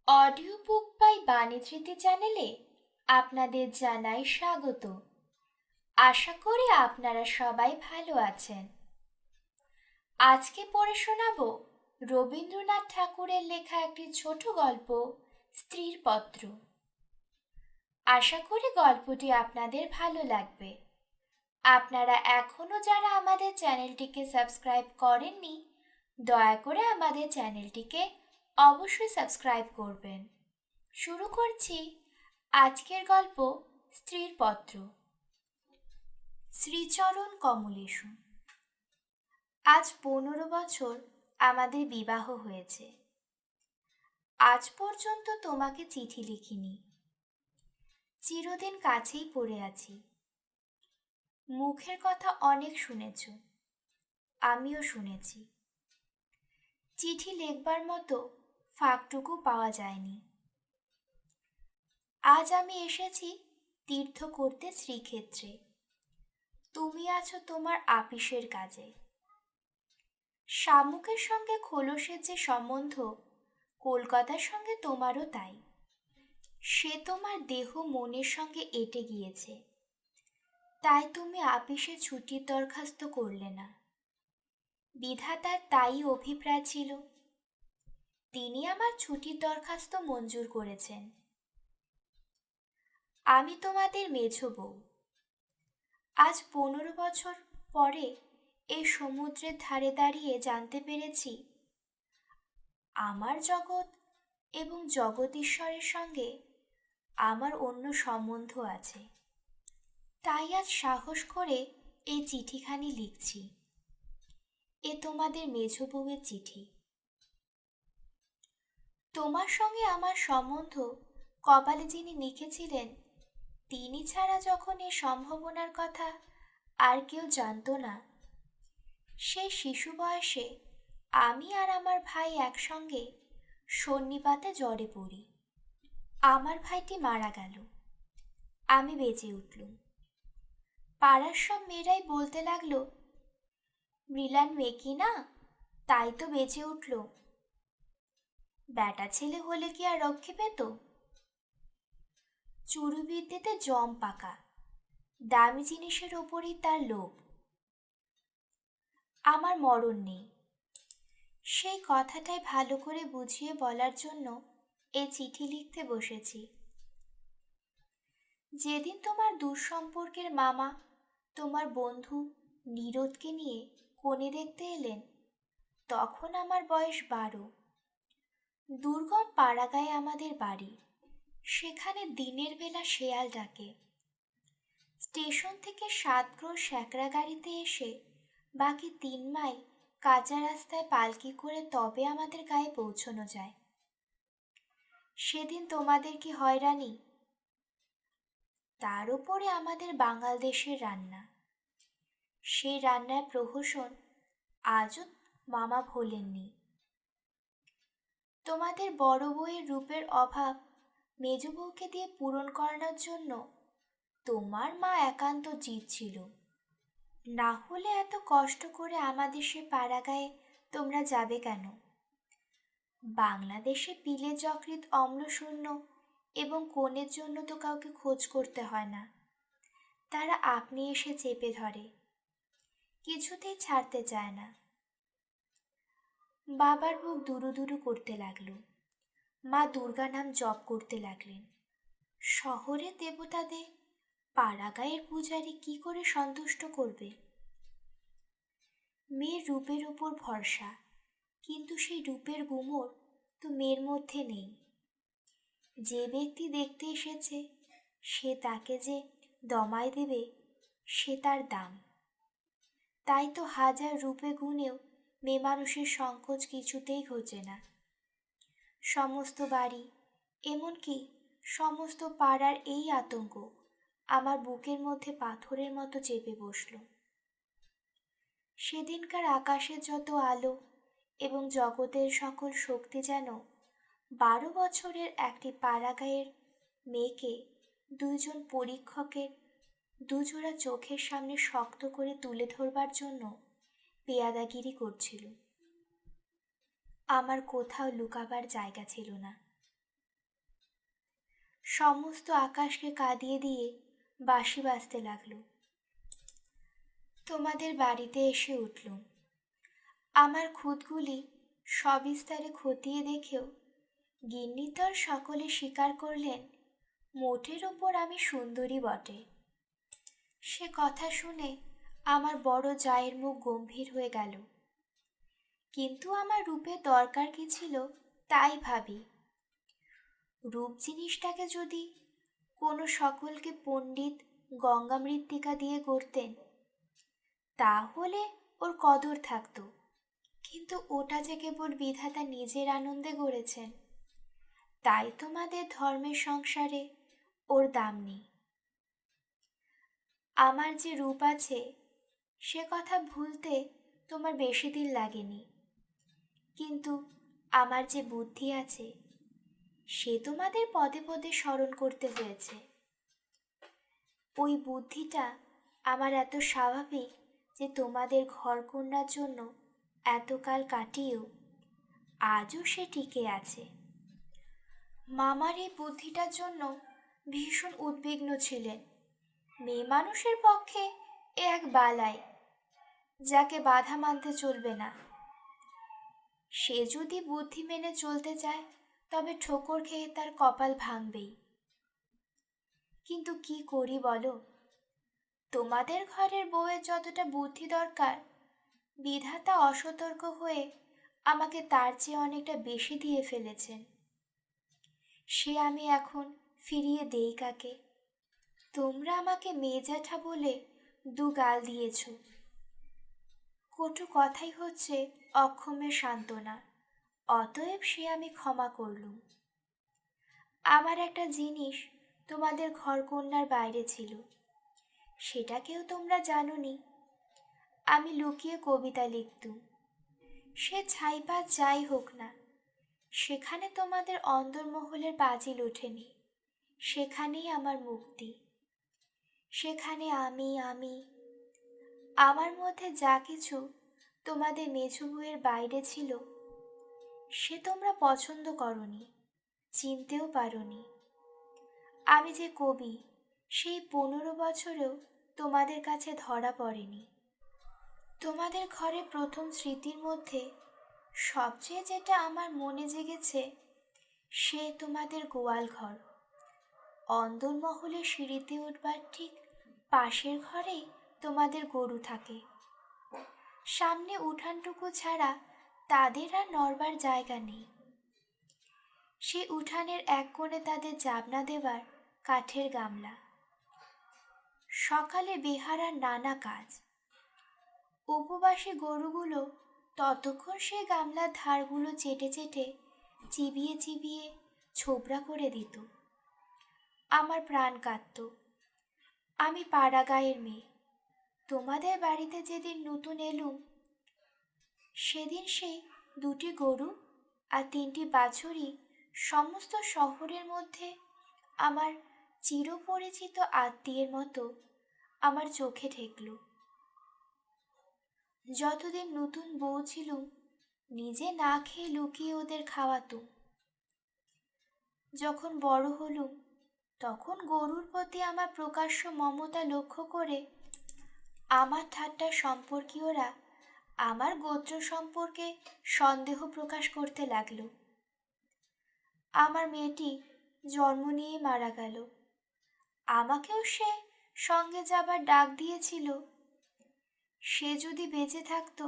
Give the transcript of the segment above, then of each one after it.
Audio book by বাণীধৃতি চ্যানেলে আপনাদের জানাই স্বাগত। আশা করি আপনারা সবাই ভালো আছেন। আজকে পড়ে শোনাব রবীন্দ্রনাথ ঠাকুরের লেখা একটি ছোট গল্প, স্ত্রীর পত্র। আশা করি গল্পটি আপনাদের ভালো লাগবে। আপনারা এখনো যারা আমাদের চ্যানেলটিকে সাবস্ক্রাইব করেননি, দয়া করে আমাদের চ্যানেলটিকে অবশ্যই সাবস্ক্রাইব করবেন। শুরু করছি আজকের গল্প, স্ত্রীর পত্র। শ্রীচরণ কমলেশু। আজ 15 বছর আমাদের বিবাহ হয়েছে। আজ পর্যন্ত তোমাকে চিঠি লিখিনি। চিরদিন কাছেই পড়ে আছি। মুখের কথা অনেক শুনেছ, আমিও শুনেছি। চিঠি লেখবার মতো ফাঁকটুকু পাওয়া যায়নি। আজ আমি এসেছি তীর্থ করতে শ্রীক্ষেত্রে। তুমি আছো তোমার আপিসের কাজে। শামুকের সঙ্গে খোলসের যে সম্বন্ধ, কলকাতার সঙ্গে তোমারও তাই। সে তোমার দেহ মনের সঙ্গে এঁটে গিয়েছে, তাই তুমি আপিসে ছুটির দরখাস্ত করলে না। বিধাতার তাই অভিপ্রায় ছিল। তিনি আমার ছুটির দরখাস্ত মঞ্জুর করেছেন। আমি তোমাদের মেঝো বউ। আজ 15 বছর পরে এই সমুদ্রের ধারে দাঁড়িয়ে জানতে পেরেছি আমার জগৎ এবং জগদীশ্বরের সঙ্গে আমার অন্য সম্বন্ধ আছে। তাই আজ সাহস করে এই চিঠিখানি লিখছি। এ তোমাদের মেঝো বউয়ের চিঠি। তোমার সঙ্গে আমার সম্বন্ধ কপালে যিনি লিখেছিলেন, তিনি ছাড়া যখন এ সম্ভাবনার কথা আর কেউ জানত না, সেই শিশু বয়সে আমি আর আমার ভাই একসঙ্গে সন্নিপাতে জ্বরে পড়ি। আমার ভাইটি মারা গেল, আমি বেঁচে উঠলুম। পাড়ার সব মেয়েরাই বলতে লাগলো, মৃলান মেয়ে কি না, তাই তো বেঁচে উঠল। বেটা ছেলে হলে কি আর রক্ষে পেত? চুরুবিদ্যেতে জম পাকা, দামি জিনিসের ওপরই তার লোভ। আমার মরণ নেই, সেই কথাটাই ভালো করে বুঝিয়ে বলার জন্য এই চিঠি লিখতে বসেছি। যেদিন তোমার দূরসম্পর্কের মামা তোমার বন্ধু নীরদকে নিয়ে কনে দেখতে এলেন, তখন আমার বয়স 12। দুর্গম পাড়াগাঁয়ে আমাদের বাড়ি। সেখানে দিনের বেলা শেয়াল ডাকে। স্টেশন থেকে 7 ক্রোশ স্যাকরা গাড়িতে এসে বাকি 3 মাইল কাঁচা রাস্তায় পালকি করে তবে আমাদের গায়ে পৌঁছানো যায়। সেদিন তোমাদের কি হয়রানি! তার উপরে আমাদের বাঙাল দেশের রান্না। সেই রান্নার প্রহসন আজও মামা ভোলেননি। তোমাদের বড় বউয়ের রূপের অভাব মেজো বউকে দিয়ে পূরণ করানোর জন্য তোমার মা একান্ত জিদ ছিল। না হলে এত কষ্ট করে আমাদের সে পাড়াগাঁয়ে তোমরা যাবে কেন? বাংলাদেশে পিলে যকৃৎ অম্লশূন্য এবং কনের জন্য তো কাউকে খোঁজ করতে হয় না, তারা আপনি এসে চেপে ধরে, কিছুতেই ছাড়তে চায় না। বাবার বুক দুরু দুরু করতে লাগলো। মা দুর্গা নাম জপ করতে লাগলেন। শহরের দেবতাদের পাড়াগাঁয়ের পূজারী কি করে সন্তুষ্ট করবে? মেয়ের রূপের উপর ভরসা, কিন্তু সেই রূপের গুমর তো মেয়ের মধ্যে নেই। যে ব্যক্তি দেখতে এসেছে সে তাকে যে দমায় দেবে, সে তার দাম। তাই তো হাজার রূপে গুণেও মেয়ে মানুষের সংকোচ কিছুতেই ঘোচে না। সমস্ত বাড়ি, এমনকি সমস্ত পাড়ার এই আতঙ্ক আমার বুকের মধ্যে পাথরের মতো চেপে বসল। সেদিনকার আকাশের যত আলো এবং জগতের সকল শক্তি যেন 12 বছরের একটি পাড়াগাঁয়ের মেয়েকে 2 জন পরীক্ষকের দুজোড়া চোখের সামনে শক্ত করে তুলে ধরবার জন্য পেয়াদাগিরি করছিল। আমার কোথাও লুকাবার জায়গা ছিল না। সমস্ত আকাশকে কাঁদিয়ে দিয়ে বাঁশি বাজতে লাগলো। তোমাদের বাড়িতে এসে উঠলুম। আমার খুঁতগুলি সবিস্তারে খতিয়ে দেখেও গিন্নিতর সকলে স্বীকার করলেন মোটের ওপর আমি সুন্দরী বটে। সে কথা শুনে আমার বড় জায়ের মুখ গম্ভীর হয়ে গেল। কিন্তু আমার রূপের দরকার কি ছিল তাই ভাবি। রূপ জিনিসটাকে যদি কোনো সকলকে পণ্ডিত গঙ্গামৃত্তিকা দিয়ে গড়তেন তাহলে ওর কদর থাকতো, কিন্তু ওটা যে কেবল বিধাতা নিজের আনন্দে গড়েছেন, তাই তোমাদের ধর্মের সংসারে ওর দাম নেই। আমার যে রূপ আছে সে কথা ভুলতে তোমার বেশি দিন লাগেনি, কিন্তু আমার যে বুদ্ধি আছে সে তোমাদের পদে পদে স্মরণ করতে হয়েছে। ওই বুদ্ধিটা আমার এত স্বাভাবিক যে তোমাদের ঘরকন্যার জন্য এতকাল কাটিয়েও আজও সে টিকে আছে। মামার এই বুদ্ধিটার জন্য ভীষণ উদ্বিগ্ন ছিলেন। মেয়ে মানুষের পক্ষে এ এক বালাই, যাকে বাধা মানতে চলবে না। সে যদি বুদ্ধি মেনে চলতে চায় তবে ঠোকর খেয়ে তার কপাল ভাঙবেই। কিন্তু কি করি বলো, তোমাদের ঘরের বউয়ের যতটা বুদ্ধি দরকার বিধাতা অসতর্ক হয়ে আমাকে তার চেয়ে অনেকটা বেশি দিয়ে ফেলেছেন। সে আমি এখন ফিরিয়ে দেই কাকে? তোমরা আমাকে মেয়ে জ্যাঠা বলে দু গাল দিয়েছ, কটু কথাই হচ্ছে অক্ষমের সান্ত্বনা, অতএব সে আমি ক্ষমা করলুম। আমার একটা জিনিস তোমাদের ঘরকন্যার বাইরে ছিল, সেটাকেও তোমরা জানোনি। আমি লুকিয়ে কবিতা লিখতুম। সে ছাইপাত যাই হোক না, সেখানে তোমাদের অন্দরমহলের বাজিল ওঠেনি, সেখানেই আমার মুক্তি। সেখানে আমি আমার মধ্যে যা কিছু তোমাদের মেঝো বউয়ের বাইরে ছিল সে তোমরা পছন্দ করনি, চিনতেও পারোনি। আমি যে কবি সেই 15 বছরেও তোমাদের কাছে ধরা পড়েনি। তোমাদের ঘরে প্রথম স্মৃতির মধ্যে সবচেয়ে যেটা আমার মনে জেগেছে সে তোমাদের গোয়াল ঘর। অন্দরমহলে সিঁড়িতে উঠবার ঠিক পাশের ঘরেই তোমাদের গরু থাকে। সামনে উঠানটুকু ছাড়া তাদের আর নড়বার জায়গা নেই। সে উঠানের এক কোণে তাদের জাবনা দেবার কাঠের গামলা। সকালে বেহারার নানা কাজ। উপবাসী গরুগুলো ততক্ষণ সেই গামলার ধারগুলো চেটে চেটে চিবিয়ে চিবিয়ে ছোবড়া করে দিত। আমার প্রাণ কাঁদত। আমি পাড়া গাঁয়ের মেয়ে। তোমাদের বাড়িতে যেদিন নতুন এলুম সেদিন সেই 2টি গরু আর 3টি বাছুরই সমস্ত শহরের মধ্যে আমার চিরপরিচিত আত্মীয়ের মতো আমার চোখে ঠেকল। যতদিন নতুন বউ ছিলুম নিজে না খেয়ে লুকিয়ে ওদের খাওয়াতুম। যখন বড় হলুম তখন গরুর প্রতি আমার প্রকাশ্য মমতা লক্ষ্য করে আমার ঠাট্টার সম্পর্কীয়রা আমার গোত্র সম্পর্কে সন্দেহ প্রকাশ করতে লাগল। আমার মেয়েটি জন্ম নিয়ে মারা গেল। আমাকেও সে সঙ্গে যাবার ডাক দিয়েছিল। সে যদি বেঁচে থাকতো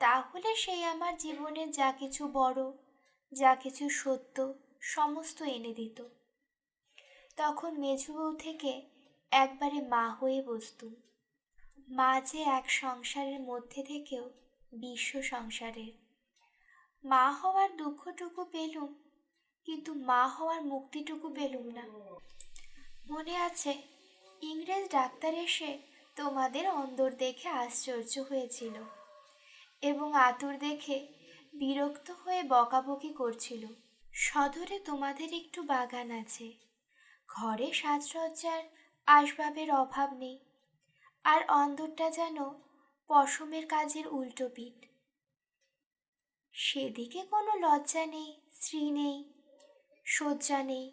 তাহলে সেই আমার জীবনের যা কিছু বড়, যা কিছু সত্য সমস্ত এনে দিত। তখন মেঝো বউ থেকে একবারে মা হয়ে বসতুম। মা যে এক সংসারের মধ্যে থেকেও বিশ্ব সংসারের। মা হওয়ার দুঃখটুকু পেলুম, কিন্তু মা হওয়ার মুক্তিটুকু পেলুম না। মনে আছে ইংরেজ ডাক্তার এসে তোমাদের অন্দর দেখে আশ্চর্য হয়েছিল এবং আতুর দেখে বিরক্ত হয়ে বকাবকি করছিল। সদরে তোমাদের একটু বাগান আছে, ঘরে সাজসজ্জার আসবাবের অভাব নেই, আর অন্দরটা যেন পশমের কাজের উল্টো পিঠ। সেদিকে কোনো লজ্জা নেই, স্ত্রী নেই, শয্যা নেই।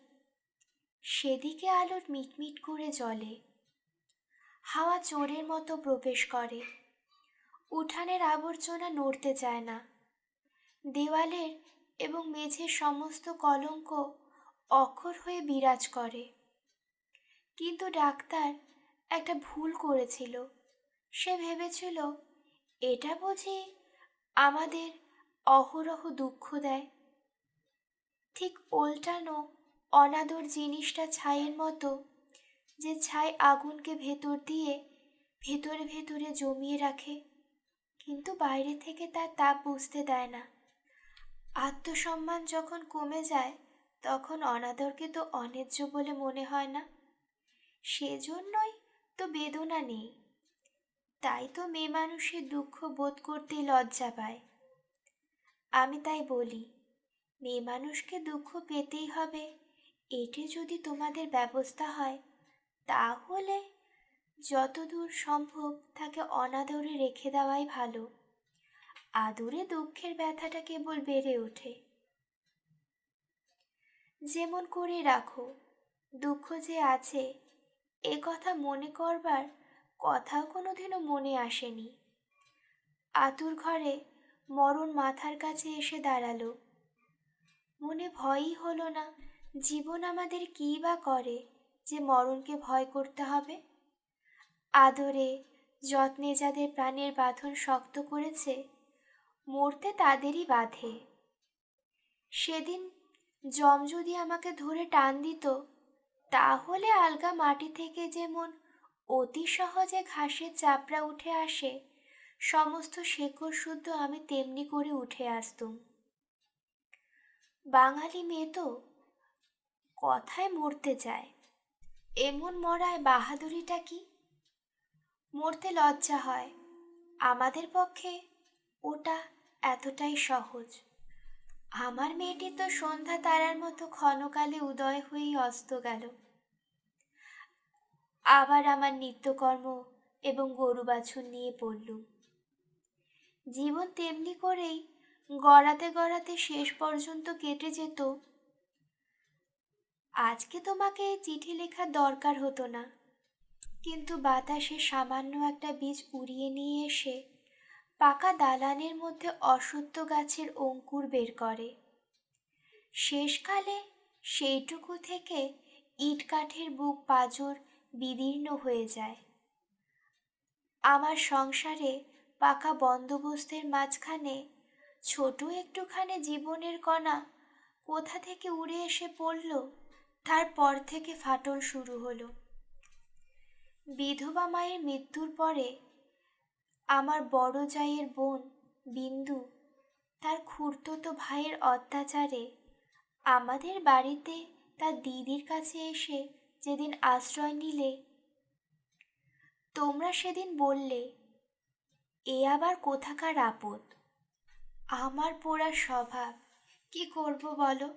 সেদিকে আলোর মিটমিট করে জ্বলে। হাওয়া চোরের মতো প্রবেশ করে। উঠানের আবর্জনা নড়তে চায় না। দেওয়ালের এবং মেঝের সমস্ত কলঙ্ক অক্ষর হয়ে বিরাজ করে। কিন্তু ডাক্তার একটা ভুল করেছিল। সে ভেবেছিল এটা বুঝি আমাদের অহরহ দুঃখ দেয়। ঠিক উল্টানো অনাদর জিনিসটা ছাইয়ের মতো, যে ছাই আগুনকে ভেতর দিয়ে ভেতরে ভেতরে জমিয়ে রাখে, কিন্তু বাইরে থেকে তার তাপ বুঝতে দেয় না। আত্মসম্মান যখন কমে যায় তখন অনাদরকে তো অন্যায্য বলে মনে হয় না। সেজন্যই তো বেদনা নেই। তাই তো মেয়ে মানুষের দুঃখ বোধ করতেই লজ্জা পায়। আমি তাই বলি, মেয়ে মানুষকে দুঃখ পেতেই হবে, এটি যদি তোমাদের ব্যবস্থা হয়, তাহলে যতদূর সম্ভব তাকে অনাদরে রেখে দেওয়াই ভালো। আদরে দুঃখের ব্যথাটা কেবল বেড়ে ওঠে। যেমন করে রাখো, দুঃখ যে আছে এ কথা মনে করবার কথাও কোনোদিনও মনে আসেনি। আতুর ঘরে মরণ মাথার কাছে এসে দাঁড়ালো। মনে ভয়ই হলো না। জীবন আমাদের কী বা করে যে মরণকে ভয় করতে হবে? আদরে যত্নে যাদের প্রাণের বাঁধন শক্ত করেছে, মরতে তাদেরই বাঁধে। সেদিন যম যদি আমাকে ধরে টান দিত, তাহলে আলগা মাটি থেকে যেমন অতি সহজে ঘাসের চাপড়া উঠে আসে, সমস্ত শেকড় শুদ্ধ আমি তেমনি করে উঠে আসতুম। বাঙালি মেয়ে তো কথায় মরতে চায়। এমন মরায় বাহাদুরিটা কি? মরতে লজ্জা হয়। আমাদের পক্ষে ওটা এতটাই সহজ। আমার মেয়েটি তো সন্ধ্যা তারার মতো ক্ষণকালে উদয় হয়েই অস্ত গেল। আবার আমার নিত্যকর্ম এবং গরু বাছুর নিয়ে পড়লুম। জীবন তেমনি করেই গড়াতে গড়াতে শেষ পর্যন্ত কেটে যেত। আজকে তোমাকে এই চিঠি লেখার দরকার হতো না, কিন্তু বাতাসে সামান্য একটা বীজ উড়িয়ে নিয়ে এসে পাকা দালানের মধ্যে অসত্য গাছের অঙ্কুর বের করে। শেষকালে সেইটুকু থেকে ইট কাঠের বুক পাঁজর বিদীর্ণ হয়ে যায়। আমার সংসারে পাকা বন্দোবস্তের মাঝখানে ছোট একটুখানি জীবনের কণা কোথা থেকে উড়ে এসে পড়ল, তারপর থেকে ফাটল শুরু হলো। বিধবা মায়ের মৃত্যুর পরে আমার বড় জায়ের বোন বিন্দু তার খুড়তুতো ভাইয়ের অত্যাচারে আমাদের বাড়িতে তার দিদির কাছে এসে যেদিন আশ্রয় নিলে, তোমরা সেদিন বললে এ আবার কোথাকার আপদ। আমার পোড়া স্বভাব, কি করব বলো?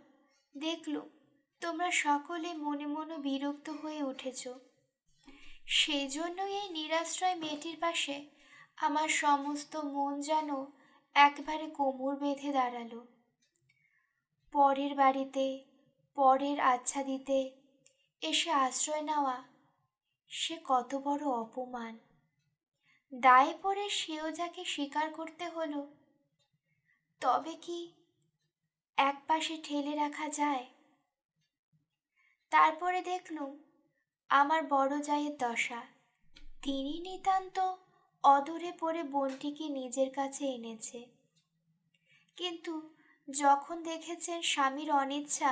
দেখলুম তোমরা সকলে মনে মনে বিরক্ত হয়ে উঠেছ। সেই জন্যই এই নিরাশ্রয় মেয়েটির পাশে আমার সমস্ত মন যেন একবারে কোমর বেঁধে দাঁড়ালো। পরের বাড়িতে পরের আচ্ছাদিতে এসে আশ্রয় নেওয়া, সে কত বড় অপমান। দায়ে পড়ে সেও যাকে স্বীকার করতে হলো, তবে কি এক পাশে ঠেলে রাখা যায়? তারপরে দেখলুম আমার বড় জায়ের দশা। তিনি নিতান্ত অদরে পড়ে বোনটিকে নিজের কাছে এনেছে, কিন্তু যখন দেখেছেন স্বামীর অনিচ্ছা,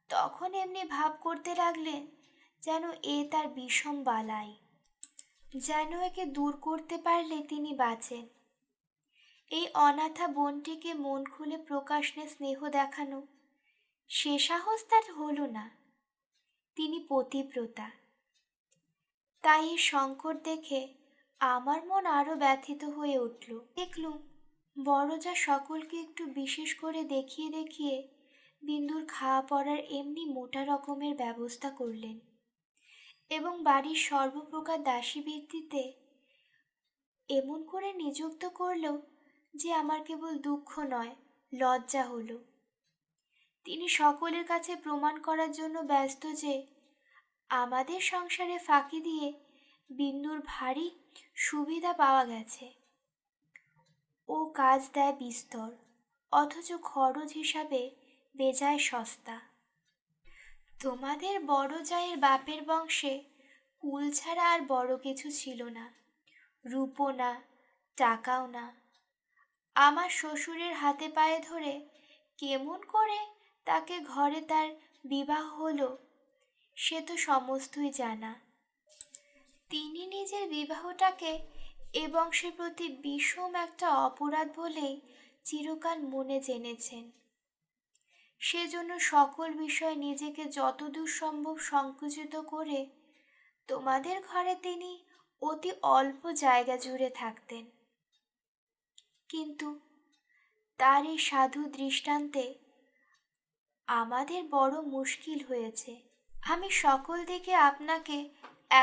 তখন এমনি ভাব করতে লাগলেন যেন এ তার বিষম বালাই, যেন একে দূর করতে পারলে তিনি বাঁচেন। এই অনাথা বোনটিকে মন খুলে প্রকাশ্যে স্নেহ দেখানো, সে সাহস তার হলো না। তিনি পতিব্রতা। তাই এই সংকট দেখে আমার মন আরো ব্যথিত হয়ে উঠল। দেখলুম বড় যা সকলকে একটু বিশেষ করে দেখিয়ে দেখিয়ে বিন্দুর খাওয়া পড়ার এমনি মোটা রকমের ব্যবস্থা করলেন, এবং বাড়ির সর্বপ্রকার দাসী ব্যক্তিতে এমন করে নিযুক্ত করল যে আমার কেবল দুঃখ নয়, লজ্জা হলো। তিনি সকলের কাছে প্রমাণ করার জন্য ব্যস্ত যে আমাদের সংসারে ফাঁকি দিয়ে বিন্দুর ভারী সুবিধা পাওয়া গেছে। ও কাজ দেয় বিস্তর, অথচ খরচ হিসাবে বেজায় সস্তা। তোমাদের বড় জায়ের বাপের বংশে কুল ছাড়া আর বড় কিছু ছিল না, রূপও না, টাকাও না। আমার শ্বশুরের হাতে পায়ে ধরে কেমন করে তাকে ঘরে তার বিবাহ হলো সে তো সমস্তই জানা। তিনি নিজের বিবাহটাকে এ বংশের প্রতি বিষম একটা অপরাধ বলেই চিরকাল মনে জেনেছেন। সেজন্য সকল বিষয়ে নিজেকে যতদূর সম্ভব সংকুচিত করে তোমাদের ঘরে তিনি অতি অল্প জায়গা জুড়ে থাকতেন। কিন্তু তার এই সাধু দৃষ্টান্তে আমাদের বড় মুশকিল হয়েছে। আমি সকল দিকে আপনাকে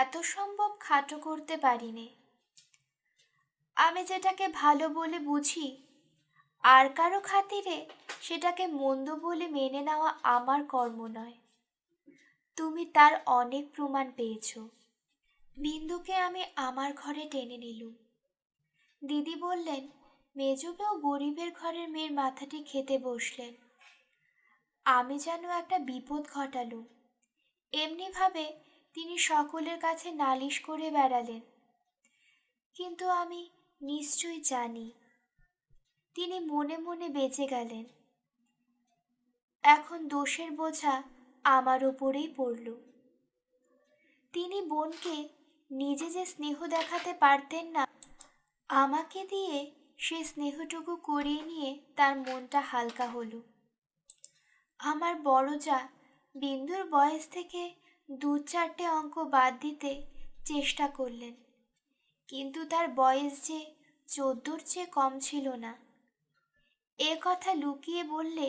এত সম্ভব খাটো করতে পারিনি। আমি যেটাকে ভালো বলে বুঝি আর কারো খাতিরে সেটাকে মন্দ বলে মেনে নেওয়া আমার কর্ম নয়। তুমি তার অনেক প্রমাণ পেয়েছ। বিন্দুকে আমি আমার ঘরে টেনে নিলুম। দিদি বললেন, মেজবেও গরিবের ঘরের মেয়ের মাথাটি খেতে বসলেন। আমি যেন একটা বিপদ ঘটালুম এমনিভাবে তিনি সকলের কাছে নালিশ করে বেড়ালেন। কিন্তু আমি নিশ্চয়ই জানি তিনি মনে মনে বেঁচে গেলেন। এখন দোষের বোঝা আমার ওপরেই পড়ল। তিনি বোনকে নিজে যে স্নেহ দেখাতে পারতেন না, আমাকে দিয়ে সে স্নেহটুকু করিয়ে নিয়ে তার মনটা হালকা হলো। আমার বড় যা বিন্দুর বয়স থেকে 2-4টে অঙ্ক বাদ দিতে চেষ্টা করলেন, কিন্তু তার বয়স যে 14-র চেয়ে কম ছিল না। এ কথা লুকিয়ে বললে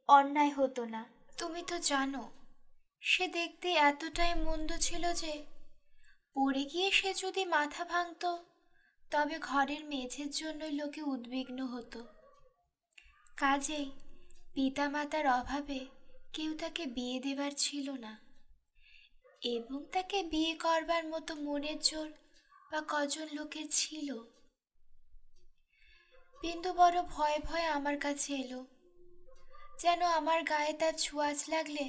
অন্যায় হতো না। তুমি তো জানো সে দেখতে এতটাই মন্দ ছিল যে পড়ে গিয়ে সে যদি মাথা ভাঙত তবে ঘরের মেঝের জন্যই লোকে উদ্বিগ্ন হতো। কাজেই পিতামাতার অভাবে কেউ তাকে বিয়ে দেবার ছিল না, এবং তাকে বিয়ে করবার মতো মনের জোর বা কজন লোকের ছিল। বিন্দু বড় ভয়ে ভয়ে আমার কাছে এলো, যেন আমার গায়ে তার ছোঁয়াচ লাগলে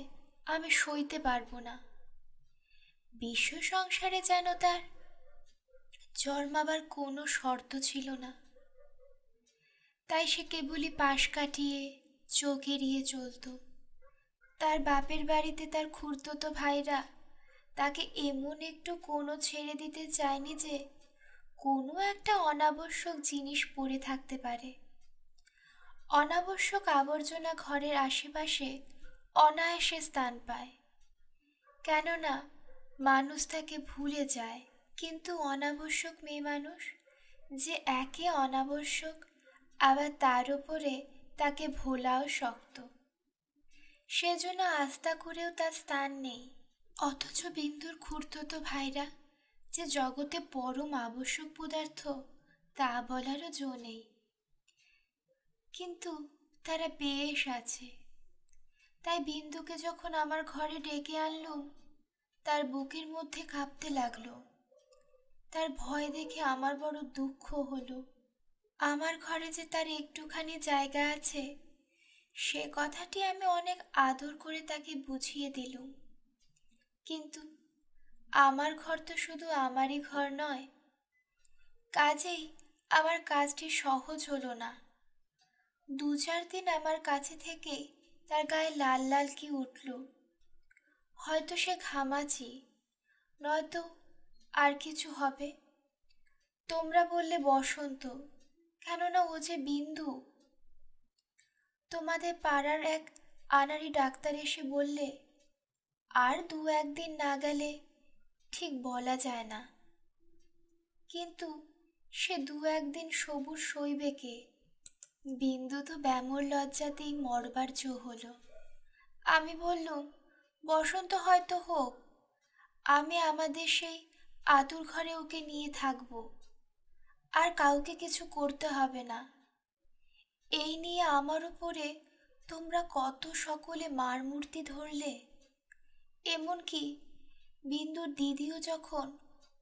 আমি সইতে পারবো না। বিশ্ব সংসারে যেন তার জন্মাবার কোনো শর্ত ছিল না। তাই সে কেবলই পাশ কাটিয়ে চোখ এড়িয়ে চলত। তার বাপের বাড়িতে তার খুড়তুতো ভাইরা তাকে এমন একটু কোনো ছেড়ে দিতে চায়নি যে কোনো একটা অনাবশ্যক জিনিস পড়ে থাকতে পারে। অনাবশ্যক আবর্জনা ঘরের আশেপাশে অনায়াসে স্থান পায়, কেননা মানুষ তাকে ভুলে যায়। কিন্তু অনাবশ্যক মেয়ে মানুষ যে একে অনাবশ্যক, আবার তার উপরে তাকে ভোলাও শক্ত, সেজন্য আস্থা করেও তার স্থান নেই। অথচ বিন্দুর খুড়তুতো ভাইরা যে জগতে পরম আবশ্যক পদার্থ তা বলারও জো নেই, কিন্তু তারা বেশ আছে। তাই বিন্দুকে যখন আমার ঘরে ডেকে আনলুম, তার বুকের মধ্যে কাঁপতে লাগলো। তার ভয় দেখে আমার বড় দুঃখ হলো। আমার ঘরে যে তার একটুখানি জায়গা আছে সে কথাটি আমি অনেক আদর করে তাকে বুঝিয়ে দিলুম। কিন্তু আমার ঘর তো শুধু আমারই ঘর নয়, কাজেই আমার কাজটি সহজ হলো না। 2-4 দিন আমার কাছে থেকে তার গায়ে লাল লাল কি উঠল। হয়তো সে ঘামাচি, নয়তো আর কিছু হবে। তোমরা বললে বসন্ত, কেননা ও যে বিন্দু। তোমাদের পাড়ার এক আনাড়ি ডাক্তার এসে বললে আর 2-1 দিন না গেলে ঠিক বলা যায় না। কিন্তু সে 2-1 দিন সবুর সইবে কে? বিন্দু তো ব্যামোর লজ্জাতেই মরবার জো হলো। আমি বললুম, বসন্ত হয়তো হোক, আমি আমাদের সেই আতুর ঘরে ওকে নিয়ে থাকব, আর কাউকে কিছু করতে হবে না। এই নিয়ে আমার উপরে তোমরা কত সকলে মার মূর্তি ধরলে। এমনকি বিন্দুর দিদিও যখন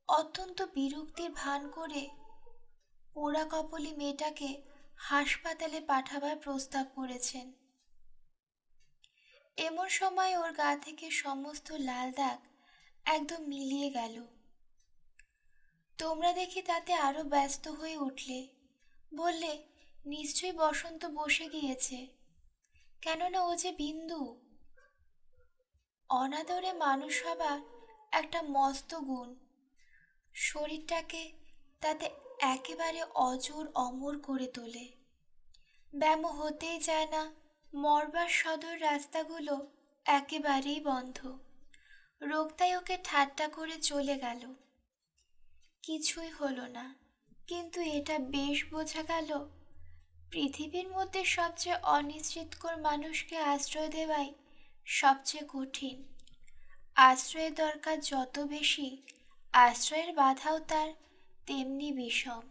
অত্যন্ত বিরক্তির ভান করে পোড়া কপলি মেয়েটাকে হাসপাতালে পাঠাবার প্রস্তাব করেছেন। এমন সময় ওর গা থেকে সমস্ত লাল দাগ একদম মিলিয়ে গেল। তোমরা দেখি তাতে আরো ব্যস্ত হয়ে উঠলে, বললে নিশ্চয়ই বসন্ত বসে গিয়েছে, কেননা ও যে বিন্দু। অনাদরে মানুষ হবার একটা মস্ত গুণ, শরীরটাকে তাতে একেবারে অজর অমর করে তোলে। ব্যামো হতেই চায় না, মরবার সদর রাস্তাগুলো একেবারেই বন্ধ। রোগতাই ওকে ঠাট্টা করে চলে গেল, কিছুই হলো না। কিন্তু এটা বেশ বোঝা গেল, পৃথিবীর মধ্যে সবচেয়ে অনিশ্চিতকর মানুষকে আশ্রয় দেওয়াই সবচেয়ে কঠিন। আশ্রয়ের দরকার যত বেশি, আশ্রয়ের বাধাও তার তেমনি বিষম।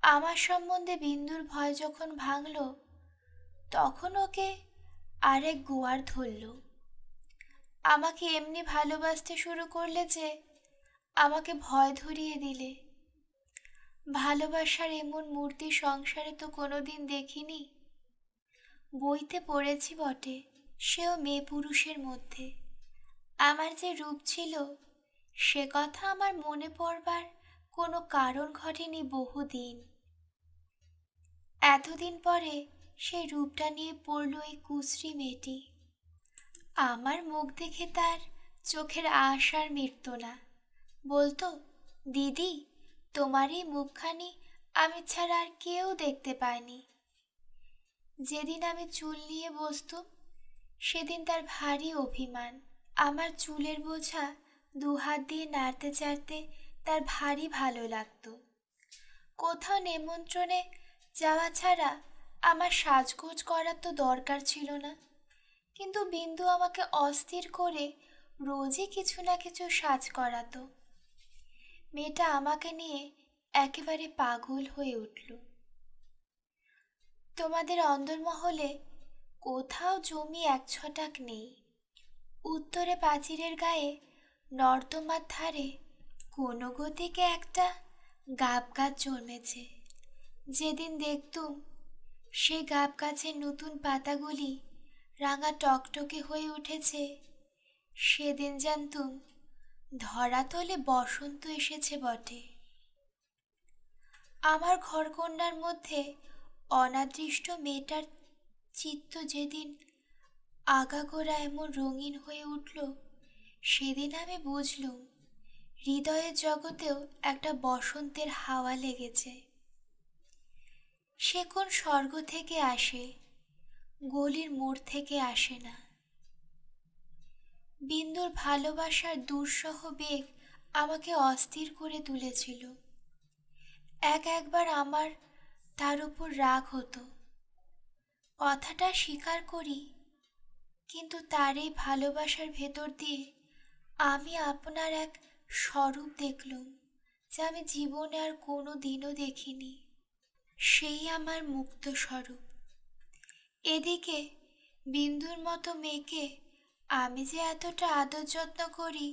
আমার সম্বন্ধে বিন্দুর ভয় যখন ভাঙল, তখন ওকে আরেক গোয়ার ধরল। আমাকে এমনি ভালোবাসতে শুরু করলে যে আমাকে ভয় ধরিয়ে দিলে। ভালোবাসার এমন মূর্তি সংসারে তো কোনোদিন দেখিনি। বইতে পড়েছি বটে, সেও মেয়ে পুরুষের মধ্যে। আমার যে রূপ ছিল, সে কথা আমার মনে পড়বার কোনো কারণ ঘটেনি বহুদিন। এতদিন পরে সেই রূপটা নিয়ে পড়ল এই কুশ্রী মেয়েটি। আমার মুখ দেখে তার চোখের আশ আর মিটত না। বলতো, দিদি, তোমার এই মুখখানি আমি ছাড়া আর কেউ দেখতে পায়নি। যেদিন আমি চুল নিয়ে বসতুম, সেদিন তার ভারী অভিমান। আমার চুলের বোঝা দুহাত দিয়ে নাড়তে চাড়তে তার ভারী ভালো লাগতো। কোথাও নেমন্ত্রণে যাওয়া ছাড়া আমার সাজগোজ করার তো দরকার ছিল না। কিন্তু বিন্দু আমাকে অস্থির করে রোজই কিছু না কিছু সাজ করাতো। মেয়েটা আমাকে নিয়ে একেবারে পাগল হয়ে উঠল। তোমাদের অন্দরমহলে কোথাও জমি 1 ছটাক নেই। উত্তরে প্রাচীরের গায়ে নর্দমার ধারে কোনো গতিকে একটা গাব গাছ জন্মেছে। যেদিন দেখতুম সেই গাব গাছের নতুন পাতাগুলি রাঙা টকটকে হয়ে উঠেছে, সেদিন জানতুম ধরাতলে বসন্ত এসেছে বটে। আমার ঘরকন্নার মধ্যে অনাদৃষ্ট মেয়েটার চিত্ত যেদিন আগাগোড়া এমন রঙিন হয়ে উঠল, সেদিন আমি বুঝলুম হৃদয়ের জগতেও একটা বসন্তের হাওয়া লেগেছে। সে কোন স্বর্গ থেকে আসে, গলির মোড় থেকে আসে না। বিন্দুর ভালোবাসার দুঃসহ বেগ আমাকে অস্থির করে তুলেছিল। একবার আমার তার উপর রাগ হতো, কথাটা স্বীকার করি। কিন্তু তার এই ভালোবাসার ভেতর দিয়ে আমি আপনার এক স্বরূপ দেখলুম, যা আমি জীবনে আর কোনো দিনও দেখিনি। সেই আমার মুক্ত স্বরূপ। এদিকে বিন্দুর মতো মেয়েকে আমি যে এতটা আদর যত্ন করি,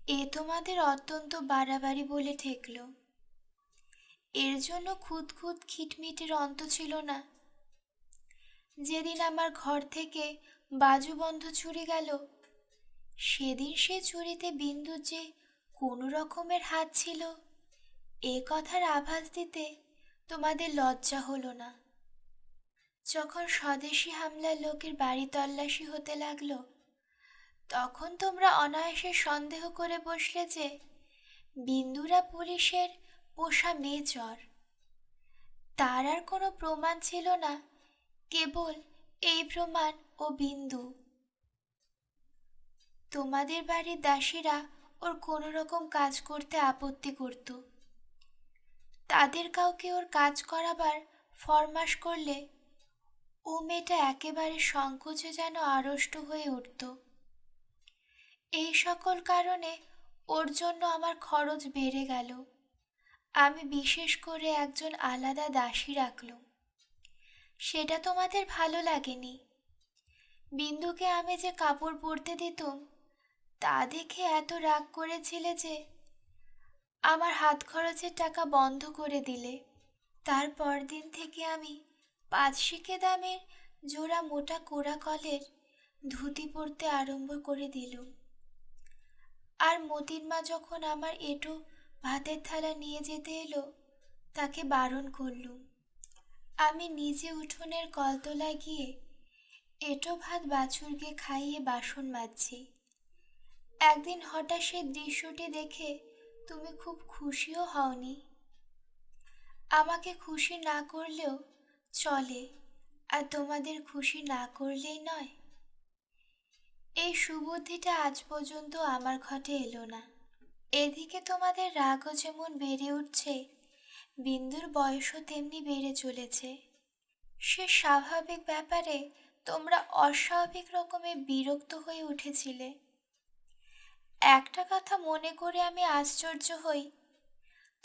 এ তোমাদের অত্যন্ত বাড়াবাড়ি বলে ঠেকল। এর জন্য খুদ খুদ খিটমিটের অন্ত ছিল না। যেদিন আমার ঘর থেকে বাজুবন্ধ চুরি গেল, সেদিন সে চুরিতে বিন্দুর যে কোনো রকমের হাত ছিল, এ কথার আভাস দিতে তোমাদের লজ্জা হলো না। যখন স্বদেশী হামলার লোকের বাড়ি তল্লাশি হতে লাগলো, তখন তোমরা অনায়াসে সন্দেহ করে বসলে যে বিন্দুরা পুলিশের পোষা মেয়ে চর। তার আর কোনো প্রমাণ ছিল না, কেবল এই প্রমাণ ও বিন্দু। তোমাদের বাড়ির দাসীরা ওর কোনো রকম কাজ করতে আপত্তি করত। তাদের কাউকে ওর কাজ করাবার ফরমাশ করলে ও মেয়েটা একেবারে সংকোচে যেন আড়ষ্ট হয়ে উঠত। এই সকল কারণে ওর জন্য আমার খরচ বেড়ে গেল। আমি বিশেষ করে একজন আলাদা দাসী রাখলুম। সেটা তোমাদের ভালো লাগেনি। বিন্দুকে আমি যে কাপড় পরতে দিতুম, তা দেখে এত রাগ করেছিলে যে আমার হাত খরচের টাকা বন্ধ করে দিলে। তারপর দিন থেকে আমি 5 শিকে দামের জোড়া মোটা কোরা কলের ধুতি পরতে আরম্ভ করে দিলুম। আর মতির মা যখন আমার এঁটো ভাতের থালা নিয়ে যেতে এলো, তাকে বারণ করলুম। আমি নিজে উঠোনের কলতলায় গিয়ে এঁটো ভাত বাছুরকে খাইয়ে বাসন মাজছি। একদিন হঠাৎ সে দৃশ্যটি দেখে তুমি খুব খুশিও হওনি। আমাকে খুশি না করলেও চলে, আর তোমাদের খুশি না করলেই নয়। এই সুবুদ্ধিটা আজ পর্যন্ত আমার ঘটে এলো না। এদিকে তোমাদের রাগও যেমন বেড়ে উঠছে, বিন্দুর বয়সও তেমনি বেড়ে চলেছে। সে স্বাভাবিক ব্যাপারে তোমরা অস্বাভাবিক রকমের বিরক্ত হয়ে উঠেছিলে। একটা কথা মনে করে আমি আশ্চর্য হই,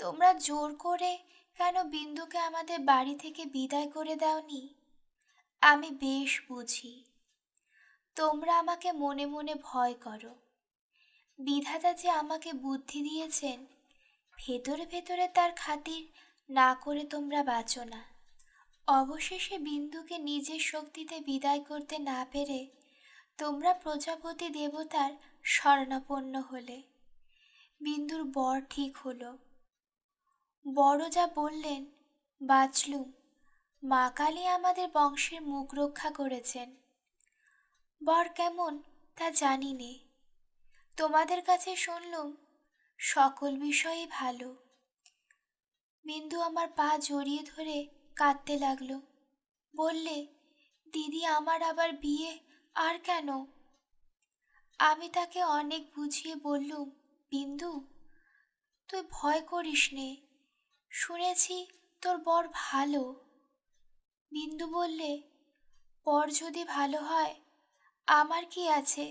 তোমরা জোর করে কেন বিন্দুকে আমাদের বাড়ি থেকে বিদায় করে দাওনি? আমি বেশ বুঝি, তোমরা আমাকে মনে মনে ভয় করো। বিধাতা যে আমাকে বুদ্ধি দিয়েছেন, ভেতরে ভেতরে তার খাতির না করে তোমরা বাঁচো না। অবশেষে বিন্দুকে নিজের শক্তিতে বিদায় করতে না পেরে তোমরা প্রজাপতি দেবতার শরণাপন্ন হলে। বিন্দুর বর ঠিক হলো। বড় যা বললেন বাঁচলুম। মা কালী আমাদের বংশের মুখ রক্ষা করেছেন। বর কেমন তা জানি নে, তোমাদের কাছে শুনলুম সকল বিষয়েই ভালো। বিন্দু আমার পা জড়িয়ে ধরে কাঁদতে লাগলো। বললে, দিদি আমার আবার বিয়ে আর কেন? আমি তাকে অনেক বুঝিয়ে বললুম, বিন্দু তুই ভয় করিস নে, শুনেছি তোর বর ভালো। বিন্দু বললে, বর যদি ভালো হয় আমার কি আছে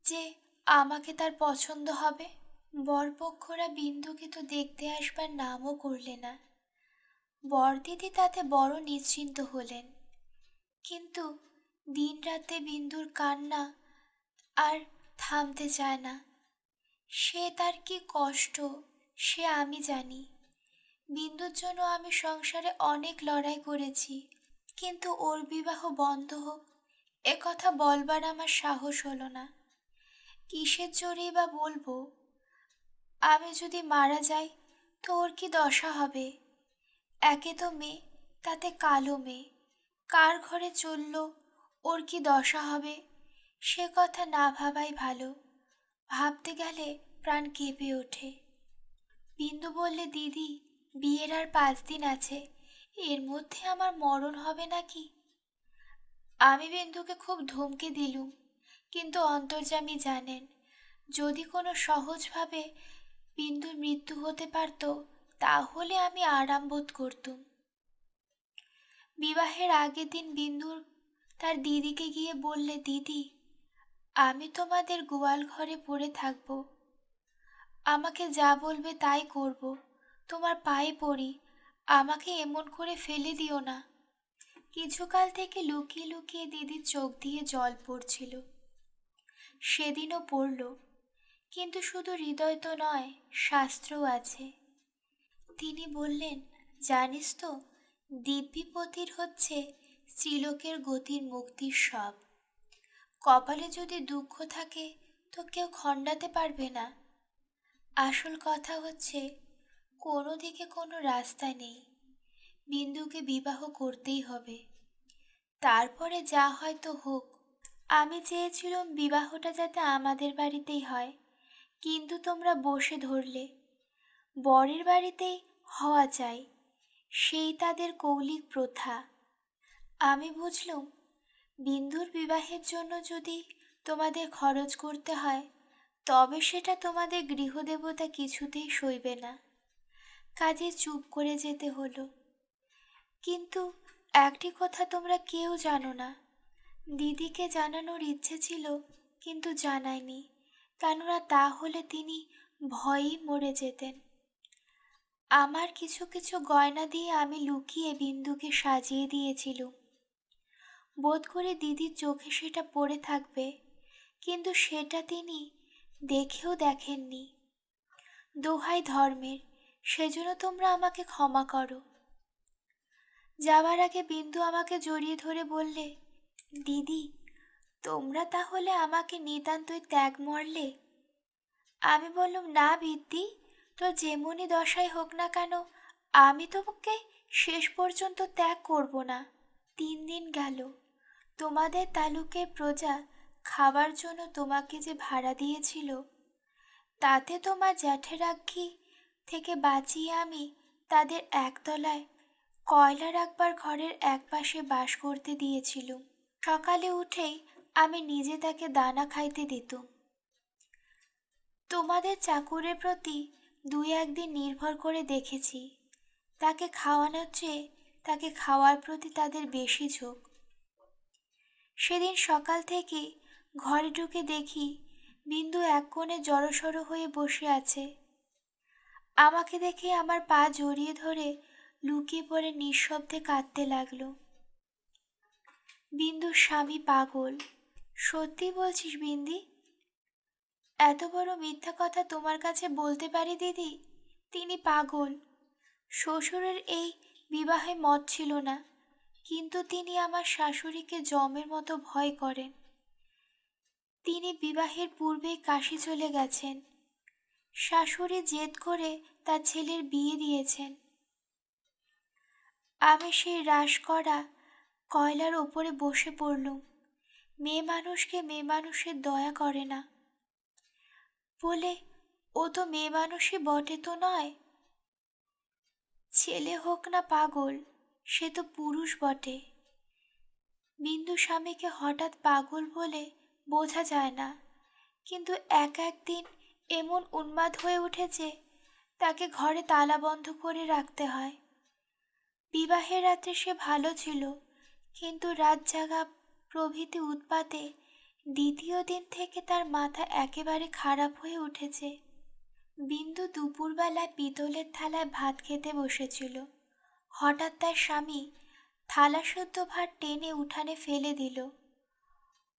যে আমাকে তার পছন্দ হবে? বরপক্ষরা বিন্দুকে তো দেখতে আসবার নামও করলে না। বরদিদি তাতে বড় নিশ্চিন্ত হলেন। কিন্তু দিন রাতে বিন্দুর কান্না আর থামতে চায় না। সে তার কি কষ্ট সে আমি জানি। বিন্দুর জন্য আমি সংসারে অনেক লড়াই করেছি, কিন্তু ওর বিবাহ বন্ধ হোক এ কথা বলবার আমার সাহস হলো না। কিসের জোরেই বা বলবো? আমি যদি মারা যাই তো ওর কি দশা হবে? একে তো মেয়ে, তাতে কালো মেয়ে, কার ঘরে চলল ওর কি দশা হবে সে কথা না ভাবাই ভালো। ভাবতে গেলে প্রাণ কেঁপে ওঠে। বিন্দু বললে, দিদি বিয়ের আর 5 দিন আছে, এর মধ্যে আমার মরণ হবে নাকি? আমি বিন্দুকে খুব ধমকে দিলুম, কিন্তু অন্তর্যামী জানেন যদি কোনো সহজভাবে বিন্দুর মৃত্যু হতে পারত তাহলে আমি আরাম বোধ করতুম। বিবাহের আগের দিন বিন্দু তার দিদিকে গিয়ে বললে, দিদি আমি তোমাদের গোয়াল ঘরে পড়ে থাকব, আমাকে যা বলবে তাই করব, তোমার পায়ে পড়ি, আমাকে এমন করে ফেলে দিও না। কিছুকাল থেকে লুকিয়ে লুকিয়ে দিদির চোখ দিয়ে জল পড়ছিল। সেদিনও পড়ল, কিন্তু শুধু হৃদয় তো নয়, শাস্ত্রও আছে। তিনি বললেন, জানিস তো দিব্যপতির হচ্ছে স্ত্রীলোকের গতির মুক্তির সব। কপালে যদি দুঃখ থাকে তো কেউ খণ্ডাতে পারবে না। আসল কথা হচ্ছে কোনো দিকে কোনো রাস্তা নেই, বিন্দুকে বিবাহ করতেই হবে। তারপরে যা হয় তো হোক। আমি চেয়েছিলাম বিবাহটা যাতে আমাদের বাড়িতেই হয়, কিন্তু তোমরা বসে ধরলে বরের বাড়িতেই হওয়া চাই, সেই তাদের কৌলিক প্রথা। আমি বুঝলুম বিন্দুর বিবাহের জন্য যদি তোমাদের খরচ করতে হয় তবে সেটা তোমাদের গৃহদেবতা কিছুতেই সইবে না। কাজে চুপ করে যেতে হলো। কিন্তু একটি কথা তোমরা কেউ জানো না, দিদিকে জানানোর ইচ্ছে ছিল কিন্তু জানাইনি, কেননা তা হলে তিনি ভয়েই মরে যেতেন। আমার কিছু কিছু গয়না দিয়ে আমি লুকিয়ে বিন্দুকে সাজিয়ে দিয়েছিলুম, বোধ করে দিদির চোখে সেটা পড়ে থাকবে, কিন্তু সেটা তিনি দেখেও দেখেননি। দোহাই ধর্মের, সেজন্য তোমরা আমাকে ক্ষমা করো। যাওয়ার আগে বিন্দু আমাকে জড়িয়ে ধরে বললে, দিদি, তোমরা তাহলে আমাকে নিতান্তই ত্যাগ মরলে? আমি বললুম, না বিদ্যি, তোর যেমনই দশাই হোক না কেন, আমি তোমাকে শেষ পর্যন্ত ত্যাগ করব না। 3 দিন গেল, তোমাদের তালুকের প্রজা খাবার জন্য তোমাকে যে ভাড়া দিয়েছিল, তাতে তোমার জ্যাঠের আজ্ঞি থেকে বাঁচিয়ে আমি তাদের একতলায় কয়লা রাখবার ঘরের একপাশে বাস করতে দিয়েছিলুম। সকালে উঠেই আমি নিজে তাকে দানা খাইতে দিতুম। তোমাদের চাকরের প্রতি 2-1 দিন নির্ভর করে দেখেছি, তাকে খাওয়ানোর চেয়ে তাকে খাওয়ার প্রতি তাদের বেশি ঝোঁক। সেদিন সকাল থেকে ঘরে ঢুকে দেখি বিন্দু এক কোণে জড়সড় হয়ে বসে আছে। আমাকে দেখে আমার পা জড়িয়ে ধরে লুকিয়ে পড়ে নিঃশব্দে কাঁদতে লাগলো। বিন্দুর স্বামী পাগল। সত্যি বলছিস বিন্দি? এত বড় মিথ্যা কথা তোমার কাছে বলতে পারি দিদি? তিনি পাগল। শ্বশুরের এই বিবাহে মত ছিল না, কিন্তু তিনি আমার শাশুড়িকে যমের মতো ভয় করেন। তিনি বিবাহের পূর্বেই কাশী চলে গেছেন। শাশুড়ি জেদ করে তার ছেলের বিয়ে দিয়েছেন। আমি সেই হ্রাস করা কয়লার ওপরে বসে পড়লুম। মেয়ে মানুষকে মেয়ে মানুষের দয়া করে না বলে, ও তো মেয়ে মানুষই বটে তো নয়। ছেলে হোক না পাগল, সে তো পুরুষ বটে। বিন্দু স্বামীকে হঠাৎ পাগল বলে বোঝা যায় না, কিন্তু একদিন এমন উন্মাদ হয়ে উঠেছে, তাকে ঘরে তালা বন্ধ করে রাখতে হয়। বিবাহের রাত্রে সে ভালো ছিল, কিন্তু রাত জাগা প্রভৃতি উৎপাতে দ্বিতীয় দিন থেকে তার মাথা একেবারে খারাপ হয়ে উঠেছে। বিন্দু দুপুরবেলায় পিতলের থালায় ভাত খেতে বসেছিল। হঠাৎ তার স্বামী থালা শুদ্ধ ভাত টেনে উঠানে ফেলে দিল।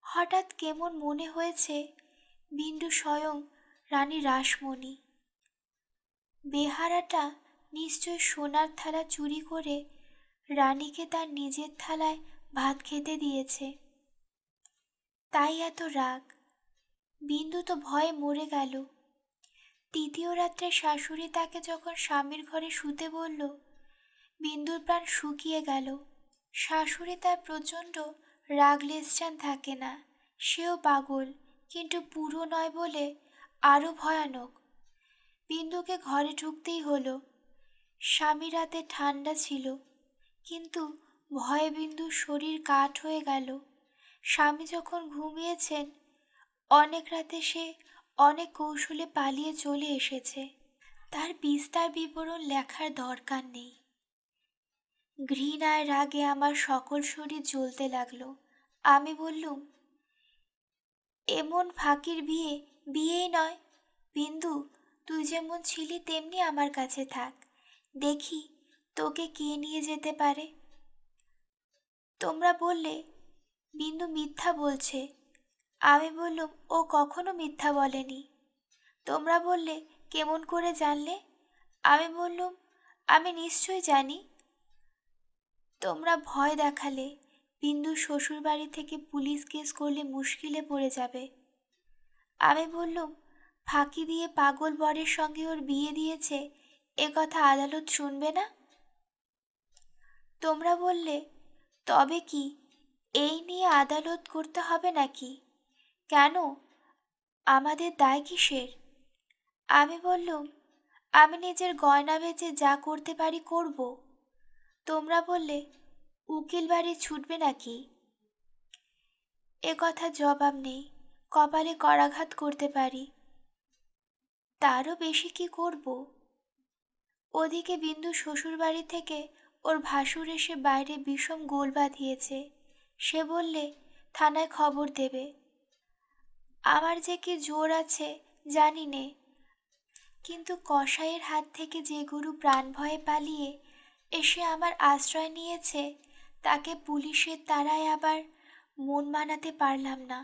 হঠাৎ কেমন মনে হয়েছে বিন্দু স্বয়ং রানী রাসমণি। বেহারাটা নিশ্চয় সোনার থালা চুরি করে রানীকে তার নিজের থালায় ভাত খেতে দিয়েছে, তাই এত রাগ। বিন্দু তো ভয়ে মরে গেল। তৃতীয় রাত্রে শাশুড়ি তাকে যখন স্বামীর ঘরে শুতে বলল, বিন্দুর প্রাণ শুকিয়ে গেল। শাশুড়ি তার প্রচণ্ড রাগ লেশচান থাকে না, সেও পাগল, কিন্তু পুরো নয় বলে আরও ভয়ানক। বিন্দুকে ঘরে ঢুকতেই হলো। স্বামী রাতে ঠান্ডা ছিল, কিন্তু ভয়ে বিন্দুর শরীর কাঠ হয়ে গেল। স্বামী যখন ঘুমিয়েছেন, অনেক রাতে সে অনেক কৌশলে পালিয়ে চলে এসেছে। তার বিস্তার বিবরণ লেখার দরকার নেই। ঘৃণায় রাগে আমার সকল শরীর জ্বলতে লাগলো। আমি বললুম, এমন ফাঁকির বিয়ে বিয়েই নয়। বিন্দু, তুই যেমন ছিলি তেমনি আমার কাছে থাক, দেখি তোকে কে নিয়ে যেতে পারে। তোমরা বললে বিন্দু মিথ্যা বলছে। আমি বললুম, ও কখনো মিথ্যা বলেনি। তোমরা বললে, কেমন করে জানলে? আমি বললুম, আমি নিশ্চয় জানি। তোমরা ভয় দেখালে বিন্দু শ্বশুর বাড়ি থেকে পুলিশ কেস করলে মুশকিলে পড়ে যাবে। আমি বললুম, ফাঁকি দিয়ে পাগল বরের সঙ্গে ওর বিয়ে দিয়েছে, এ কথা আদালত শুনবে না। তোমরা বললে, তবে কি এই নিয়ে আদালত করতে হবে নাকি? কেন, আমাদের দায় কিসের? আমি বললুম, আমি নিজের গয়না বেচে যা করতে পারি করব। তোমরা বললে, উকিল বাড়ি ছুটবে নাকি? এ কথা জবাব নেই, কপালে করাঘাত করতে পারি, তারও বেশি কি করব? ওদিকে বিন্দু শ্বশুর বাড়ি থেকে ওর ভাসুর এসে বাইরে বিষম গোল বাঁধিয়েছে। সে বললে থানায় খবর দেবে। আমার যে কি জোর আছে জানি নে, কিন্তু কসাইয়ের হাত থেকে যে গরু প্রাণ ভয়ে পালিয়ে এসে আমার আশ্রয় নিয়েছে, তাকে পুলিশের তাড়ায় আবার মন মানাতে পারলাম না।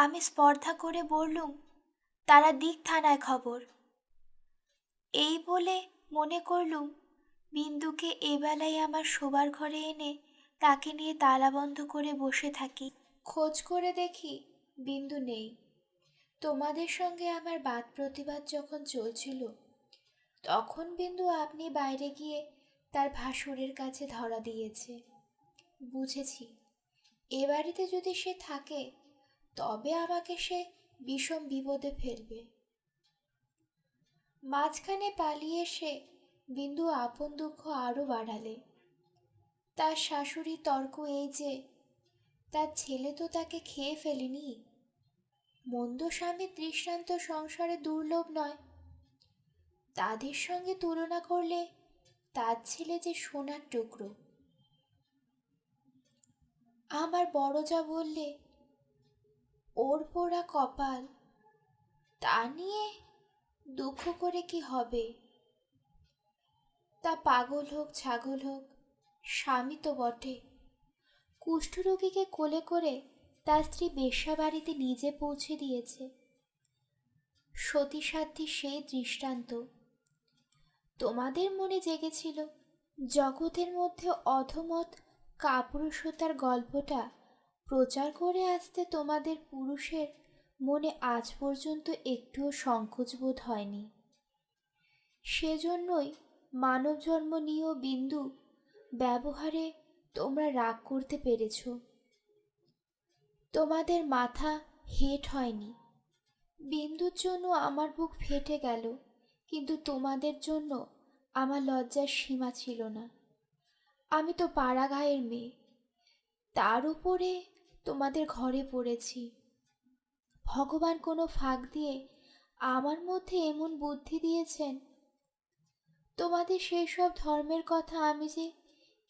আমি স্পর্ধা করে বললুম, তারা দিক থানায় খবর। এই বলে মনে করলুম বিন্দুকে এবেলায় আমার শোবার ঘরে এনে তাকে নিয়ে তালাবন্ধ করে বসে থাকি। খোঁজ করে দেখি বিন্দু নেই। তোমাদের সঙ্গে আমার বাদ প্রতিবাদ যখন চলছিল, তখন বিন্দু আপনি বাইরে গিয়ে তার ভাসুরের কাছে ধরা দিয়েছে। বুঝেছি, এ বাড়িতে যদি সে থাকে তবে আমাকে সে বিষম বিপদে ফেলবে। মাঝখানে পালিয়ে এসে বিন্দু আপন দুঃখ আরও বাড়ালে। তার শাশুড়ি তর্ক এই যে, তার ছেলে তো তাকে খেয়ে ফেলেনি, মন্দ স্বামীর দৃষ্টান্ত সংসারে দুর্লভ নয়, তাদের সঙ্গে তুলনা করলে তার ছেলে যে সোনার টুকরো। আমার বড় যা বললে, ওর পোড়া কপাল, তা নিয়ে দুঃখ করে কি হবে? তা পাগল হোক ছাগল হোক, স্বামী তো বটে। কুষ্ঠরোগীকে কোলে করে তার স্ত্রী বেশ্যা বাড়িতে নিজে পৌঁছে দিয়েছে। সতীসাধ্যী সেই দৃষ্টান্ত। তোমাদের মনে জেগেছিল জগতের মধ্যে অধমত কাপুরুষতার গল্পটা প্রচার করে আসতে তোমাদের পুরুষের মনে আজ পর্যন্ত একটুও সংকোচবোধ হয়নি। সেজন্যই মানব জন্ম নিয়েও বিন্দু ব্যবহারে তোমরা রাগ করতে পেরেছ। তোমাদের মাথা হেঁট হয়নি। বিন্দুর জন্য আমার বুক ফেটে গেল, কিন্তু তোমাদের জন্য আমার লজ্জার সীমা ছিল না। আমি তো পাড়া গাঁয়ের মেয়ে, তার উপরে তোমাদের ঘরে পড়েছি। ভগবান কোনো ফাঁক দিয়ে আমার মধ্যে এমন বুদ্ধি দিয়েছেন, তোমাদের সেই সব ধর্মের কথা আমি যে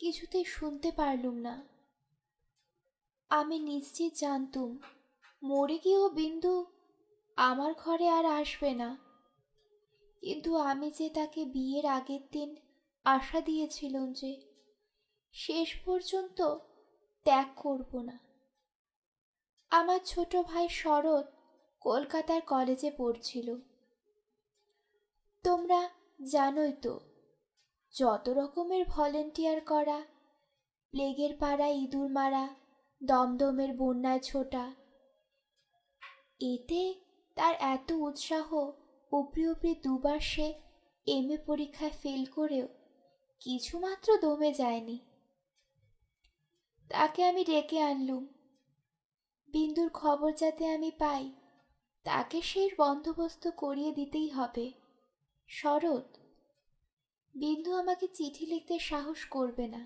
কিছুতেই শুনতে পারলুম না। আমি নিশ্চিত জানতুম মরে গিয়েও বিন্দু আমার ঘরে আর আসবে না, কিন্তু আমি যে তাকে বিয়ের আগের দিন আশা দিয়েছিলাম যে শেষ পর্যন্ত ত্যাগ করব না। আমার ছোট ভাই শরৎ কলকাতার কলেজে পড়ছিল। তোমরা জানোই তো, যত রকমের ভলেন্টিয়ার করা, প্লেগের পাড়ায় ইঁদুর মারা, দমদমের বন্যায় ছোটা, এতে তার এত উৎসাহ, উপরি উপরি দুবার সে এমএ পরীক্ষায় ফেল করেও কিছুমাত্র দমে যায়নি। তাকে আমি ডেকে আনলুম। বিন্দুর খবর যাতে আমি পাই, তাকে সেই বন্দোবস্ত করিয়ে দিতেই হবে। শরৎ, বিন্দু আমাকে চিঠি লিখতে সাহস করবে না,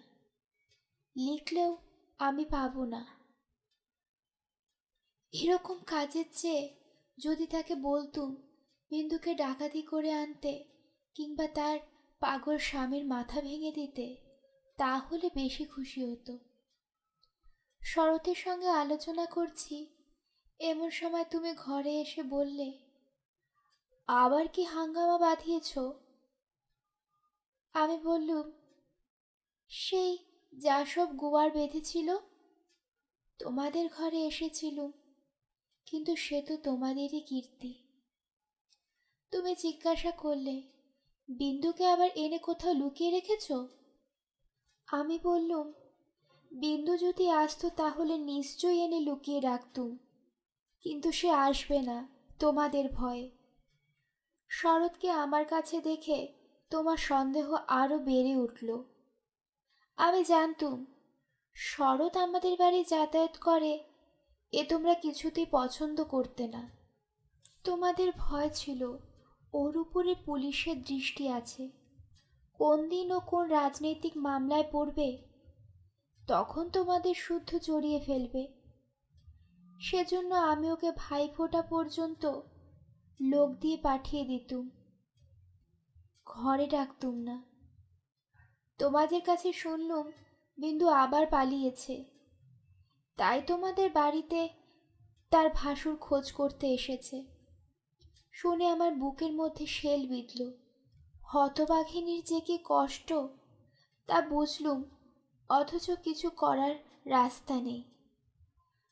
লিখলেও আমি পাবো না। এরকম কাজের চেয়ে যদি তাকে বলতুম বিন্দুকে ডাকাতি করে আনতে, কিংবা তার পাগল স্বামীর মাথা ভেঙে দিতে, তাহলে বেশি খুশি হতো। শরতের সঙ্গে আলোচনা করছি, এমন সময় তুমি ঘরে এসে বললে, আবার কি হাঙ্গামা বাঁধিয়েছ? আমি বললুম, সেই যা সব গোয়ার বেঁধেছিল। তোমাদের ঘরে এসেছিলুম, কিন্তু সে তো তোমাদেরই কীর্তি। তুমি জিজ্ঞাসা করলে, বিন্দুকে আবার এনে কোথাও লুকিয়ে রেখেছ? আমি বললুম, বিন্দু যদি আসতো তাহলে নিশ্চয়ই এনে লুকিয়ে রাখতুম, কিন্তু সে আসবে না তোমাদের ভয়ে। শরৎকে আমার কাছে দেখে তোমার সন্দেহ আরও বেড়ে উঠল। আমি জানতুম শরৎ আমাদের বাড়ি যাতায়াত করে, এ তোমরা কিছুতেই পছন্দ করতে না। তোমাদের ভয় ছিল ওর উপরে পুলিশের দৃষ্টি আছে, কোন দিন ও কোন রাজনৈতিক মামলায় পড়বে, তখন তোমাদের শুদ্ধ জড়িয়ে ফেলবে। সেজন্য আমি ওকে ভাইফোঁটা পর্যন্ত লোক দিয়ে পাঠিয়ে দিতুম, ঘরে ডাকতুম না। তোমাদের কাছে শুনলুম বিন্দু আবার পালিয়েছে, তাই তোমাদের বাড়িতে তার ভাসুর খোঁজ করতে এসেছে। শুনে আমার বুকের মধ্যে শেল বিঁধল। হতবাঘিনীর যে কি কষ্ট তা বুঝলুম, অথচ কিছু করার রাস্তা নেই।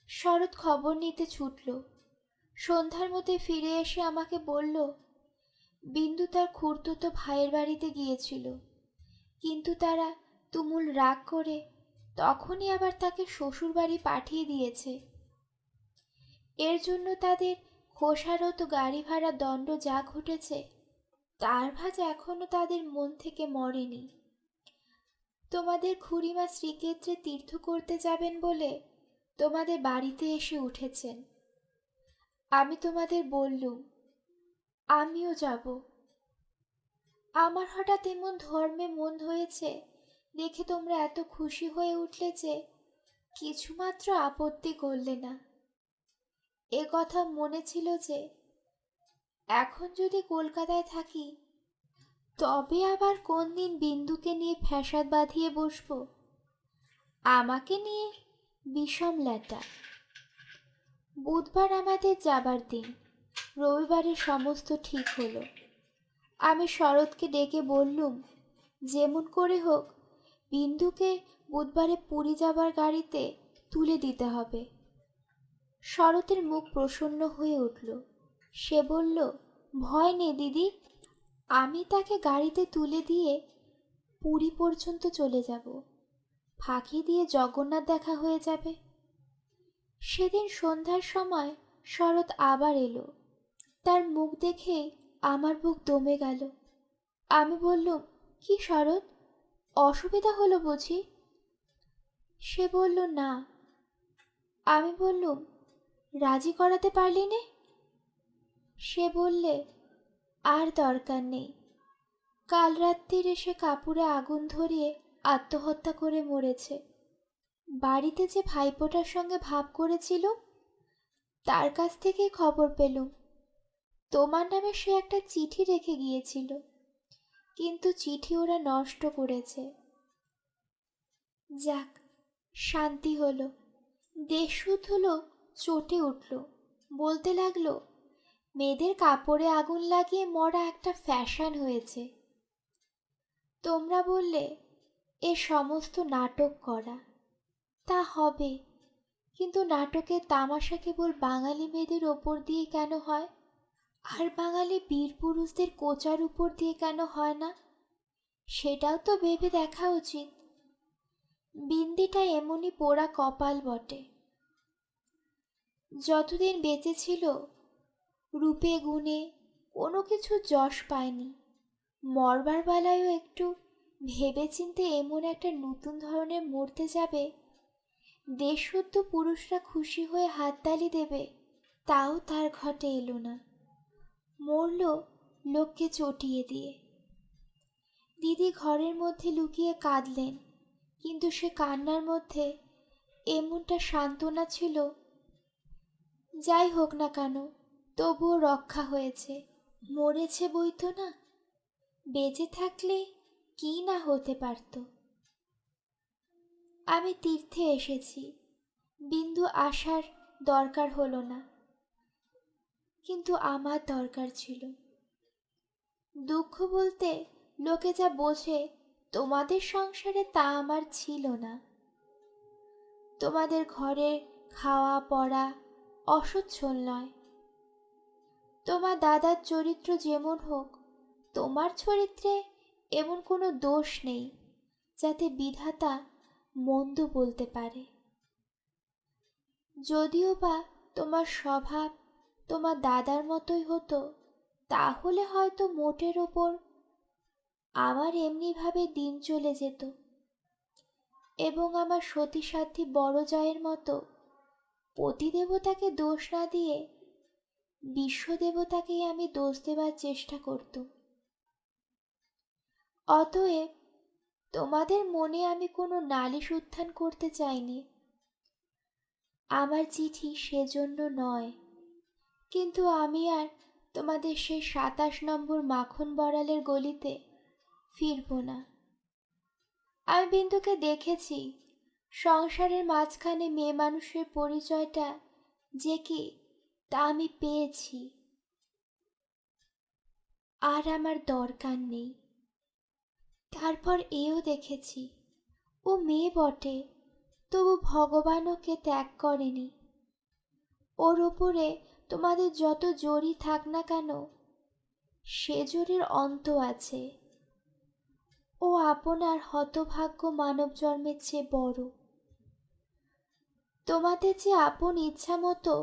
শরৎ খবর নিতে ছুটল। সন্ধ্যার মধ্যে ফিরে এসে আমাকে বলল, বিন্দু তার খুড়তুতো ভাইয়ের বাড়িতে গিয়েছিল, কিন্তু তারা তুমুল রাগ করে তখনই আবার তাকে শ্বশুর বাড়ি পাঠিয়ে দিয়েছে। এর জন্য তাদের খোসারত গাড়ি ভাড়া দণ্ড যা ঘটেছে তার ভাঁজ এখনো তাদের মন থেকে মরেনি। তোমাদের খুড়িমা শ্রীক্ষেত্রে তীর্থ করতে যাবেন বলে তোমাদের বাড়িতে এসে উঠেছেন। আমি তোমাদের বললুম আমিও যাব। আমার হঠাৎ এমন ধর্মে মন হয়েছে দেখে তোমরা এত খুশি হয়ে উঠলে যে কিছুমাত্র আপত্তি করলে না। এ কথা মনে ছিল যে এখন যদি কলকাতায় থাকি তবে আবার কোন দিন বিন্দুকে নিয়ে ফ্যাসাদ বাঁধিয়ে বসবো, আমাকে নিয়ে বিষম ল্যাটা। বুধবার আমাদের যাবার দিন, রবিবারে সমস্ত ঠিক হলো। আমি শরৎকে ডেকে বললুম যেমন করে হোক বিন্দুকে বুধবারে পুরী যাবার গাড়িতে তুলে দিতে হবে। শরতের মুখ প্রসন্ন হয়ে উঠল। সে বলল, ভয় নেই দিদি, আমি তাকে গাড়িতে তুলে দিয়ে পুরী পর্যন্ত চলে যাব, ফাঁকি দিয়ে জগন্নাথ দেখা হয়ে যাবে। সেদিন সন্ধ্যার সময় শরৎ আবার এলো। তার মুখ দেখে আমার বুক দমে গেল। আমি বললুম, কি শরৎ, অসুবিধা হলো বুঝি? সে বলল, না। আমি বললুম, রাজি করাতে পারলি নে? সে বললে, আর দরকার নেই। কাল রাত্রির এসে কাপড়ে আগুন ধরিয়ে আত্মহত্যা করে মরেছে। বাড়িতে যে ভাইপোটার সঙ্গে ভাব করেছিল তার কাছ থেকেই খবর পেলুম তোমার নামে সে একটা চিঠি রেখে গিয়েছিল, কিন্তু চিঠি ওরা নষ্ট করেছে। যাক, শান্তি হলো। দেশসুদ্ধ লোক চটে উঠল, বলতে লাগলো মেয়েদের কাপড়ে আগুন লাগিয়ে মরা একটা ফ্যাশন হয়েছে। তোমরা বললে এ সমস্ত নাটক করা। তা হবে, কিন্তু নাটকের তামাশা কেবল বাঙালি মেয়েদের ওপর দিয়ে কেন হয়, আর বাঙালি বীর পুরুষদের কোচার উপর দিয়ে কেন হয় না, সেটাও তো ভেবে দেখা উচিত। বিন্দিটা এমনই পোড়া কপাল বটে। যতদিন বেঁচে ছিল রূপে গুণে কোনো কিছু যশ পায়নি। মরবার বেলায়ও একটু ভেবেচিন্তে এমন একটা নতুন ধরনের মরতে যাবে, দেশশুদ্ধ পুরুষরা খুশি হয়ে হাততালি দেবে, তাও তার ঘটে এলো না। মরল লোককে চটিয়ে দিয়ে। দিদি ঘরের মধ্যে লুকিয়ে কাঁদলেন, কিন্তু সে কান্নার মধ্যে এমনটা সান্ত্বনা ছিল, যাই হোক না কেন তবুও রক্ষা হয়েছে। মরেছে বই তো না, বেঁচে থাকলে কি না হতে পারত। আমি তীর্থে এসেছি, বিন্দু আসার দরকার হলো না, কিন্তু আমার দরকার ছিল। দুঃখ বলতে লোকে যা বোঝে তোমাদের সংসারে তা আমার ছিল না। তোমাদের ঘরে খাওয়া পড়া অসচ্ছল নয়। তোমার দাদার চরিত্র যেমন হোক, তোমার চরিত্রে এমন কোনো দোষ নেই যাতে বিধাতা মন্দ বলতে পারে। যদিও বা তোমার স্বভাব তোমার দাদার মতোই হতো, তাহলে হয়তো মোটের ওপর আমার এমনিভাবে দিন চলে যেত, এবং আমার সতীসাধ্যী বড় জায়ের মতো পতিদেবতাকে দোষ না দিয়ে বিশ্বদেবতাকেই আমি দোষ দেবার চেষ্টা করতুম। অতএব তোমাদের মনে আমি কোনো নালিশ উত্থান করতে চাইনি। আমার চিঠি সেজন্য নয়, কিন্তু আমি আর তোমাদের সেই 27 নম্বর মাখন বড়ালের গলিতে ফিরব না। আমি বিন্দুকে দেখেছি, সংসারের মাঝখানে মেয়ে মানুষের পরিচয়টা যে কি তা আমি পেয়েছি। আর আমার দরকার নেই। তারপর এও দেখেছি, ও মেয়ে বটে, তবু ভগবান ওকে ত্যাগ করেনি। ওর ওপরে তোমাদের যত জোরই থাক না কেন, সে জোরের অন্ত আছে। ও আপনার হতভাগ্য মানব জন্মের চেয়ে বড়। তোমাদের যে আপন ইচ্ছা মতো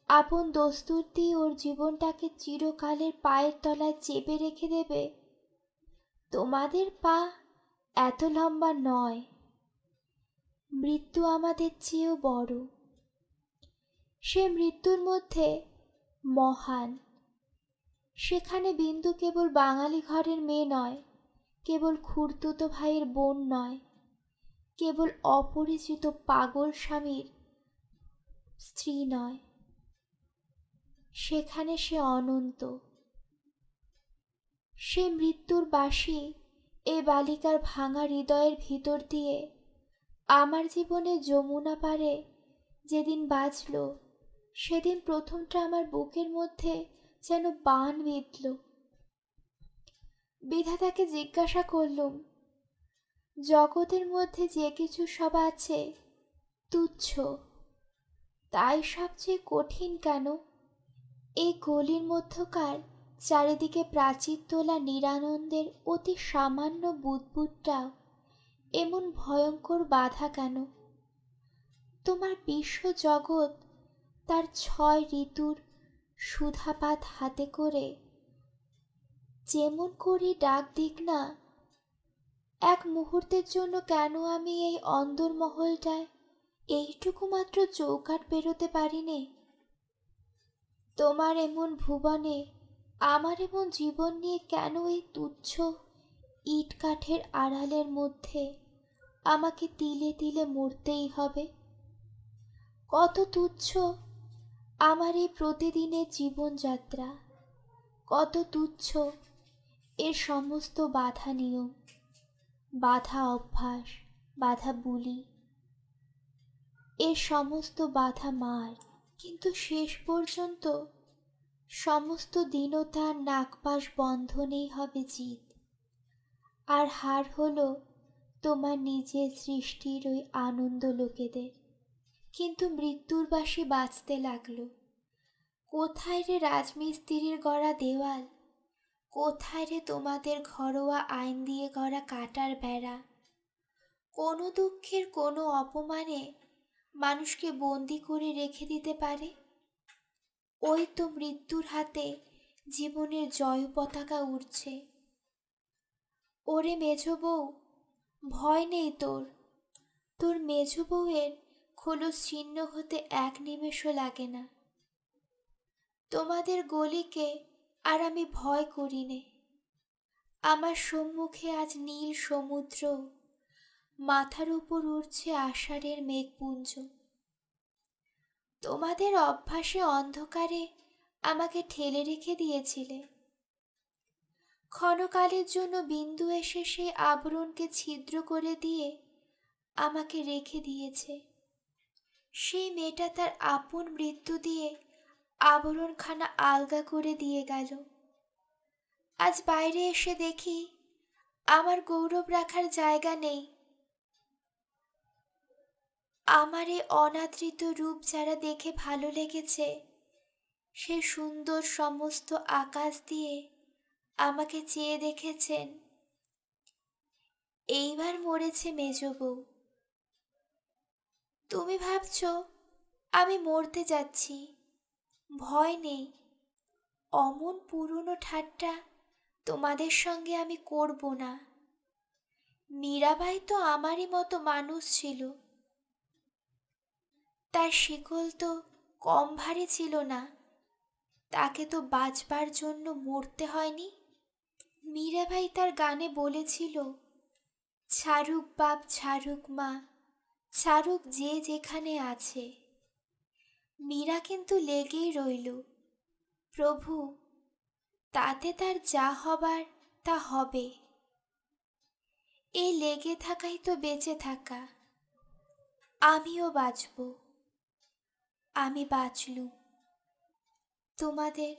আপন দস্তুর দিয়ে ওর জীবনটাকে চিরকালের পায়ের তলায় চেপে রেখে দেবে, তোমাদের পা এত লম্বা নয়। মৃত্যু আমাদের চেয়েও বড়। সে মৃত্যুর মধ্যে মহান। সেখানে বিন্দু কেবল বাঙালি ঘরের মেয়ে নয়, কেবল খুড়তুতো ভাইয়ের বোন নয়, কেবল অপরিচিত পাগল স্বামীর স্ত্রী নয়, সেখানে সে অনন্ত। সে মৃত্যুর বাঁশি এ বালিকার ভাঙা হৃদয়ের ভিতর দিয়ে আমার জীবনে যমুনা পারে যেদিন বাজল, সেদিন প্রথমটা আমার বুকের মধ্যে যেন বান বিঁধল। বিধাতাকে জিজ্ঞাসা করলুম, জগতের মধ্যে যে কিছু সব আছে তুচ্ছ, তাই সবচেয়ে কঠিন কেন? এই গলির মধ্যকার চারিদিকে প্রাচীর তোলা নিরানন্দের অতি সামান্য বুদবুদটাও এমন ভয়ঙ্কর বাধা কেন? তোমার বিশ্ব জগৎ তার 6 ঋতুর সুধাপাত হাতে করে যেমন করি ডাক দিক না, এক মুহূর্তের জন্য কেন আমি এই অন্দরমহলটায় এইটুকু মাত্র চৌকাঠ পেরোতে পারি নে? তোমার এমন ভুবনে আমার এমন জীবন নিয়ে কেন এই তুচ্ছ ইট কাঠের আড়ালের মধ্যে আমাকে তিলে তিলে মরতেই হবে? কত তুচ্ছ আমার এই প্রতিদিনের জীবনযাত্রা, কত তুচ্ছ এর সমস্ত বাধা নিয়ম, বাধা অভ্যাস, বাধা বুলি, এর সমস্ত বাধা মার। কিন্তু শেষ পর্যন্ত সমস্ত দীনতার নাগপাশ বন্ধনেই হবে জিত। আর হার হলো তোমার নিজের সৃষ্টির ওই আনন্দ লোকেদের। কিন্তু মৃত্যুর বাসি বাজতে লাগলো। কোথায় রে রাজমিস্ত্রির গড়া দেওয়াল? কোথায় রে তোমাদের ঘরোয়া আইন দিয়ে গড়া কাটার বেড়া? কোনো দুঃখের কোনো অপমানে মানুষকে বন্দি করে রেখে দিতে পারে? ওই তো মৃত্যুর হাতে জীবনের জয় পতাকা উড়ছে। ওরে মেজ বউ, ভয় নেই তোর। তোর মেজ বউয়ের খোলস ছিন্ন হতে এক নিমেষও লাগে না। তোমাদের গলিকে আর আমি ভয় করি নে। আমার সম্মুখে আজ নীল সমুদ্র, মাথার উপর উঠছে আষাঢ়ের মেঘপুঞ্জ। তোমাদের অভ্যাসে অন্ধকারে আমাকে ঠেলে রেখে দিয়েছিলে। ক্ষণকালের জন্য বিন্দু এসে সেই আবরণকে ছিদ্র করে দিয়ে আমাকে রেখে দিয়েছে। সেই মেয়েটা তার আপন মৃত্যু দিয়ে আবরণখানা আলগা করে দিয়ে গেল। আজ বাইরে এসে দেখি আমার গৌরব রাখার জায়গা নেই। আমার এই অনাদৃত রূপ যারা দেখে ভালো লেগেছে, সে সুন্দর সমস্ত আকাশ দিয়ে আমাকে চেয়ে দেখেছেন। এইবার মরেছে মেজ বউ। তুমি ভাবছ আমি মরতে যাচ্ছি, ভয় নেই। অমন পুরনো ঠাট্টা তোমাদের সঙ্গে আমি করব না। মীরাবাই তো আমারই মতো মানুষ ছিল। তার শিকল তো কম ভারী ছিল না, তাকে তো বাঁচবার জন্য মরতে হয়নি। মীরাবাই তার গানে বলেছিল, ছাড়ুক বাপ ছাড়ুক মা, ছাড়ুক যে যেখানে আছে। মীরা কিন্তু লেগেই রইল, প্রভু তাতে তার যা হবার তা হবে। এই লেগে থাকাই তো বেঁচে থাকা। আমিও বাঁচব। আমি বাঁচলুম। তোমাদের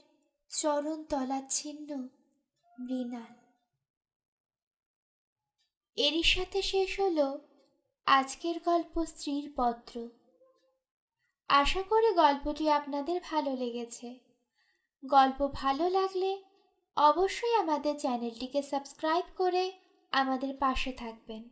চরণ তলাচ্ছিন্ন মৃণাল। এরই সাথে শেষ হলো আজকের গল্প স্ত্রীর পত্র। আশা করি গল্পটি আপনাদের ভালো লেগেছে। গল্প ভালো লাগলে অবশ্যই আমাদের চ্যানেলটিকে সাবস্ক্রাইব করে আমাদের পাশে থাকবেন।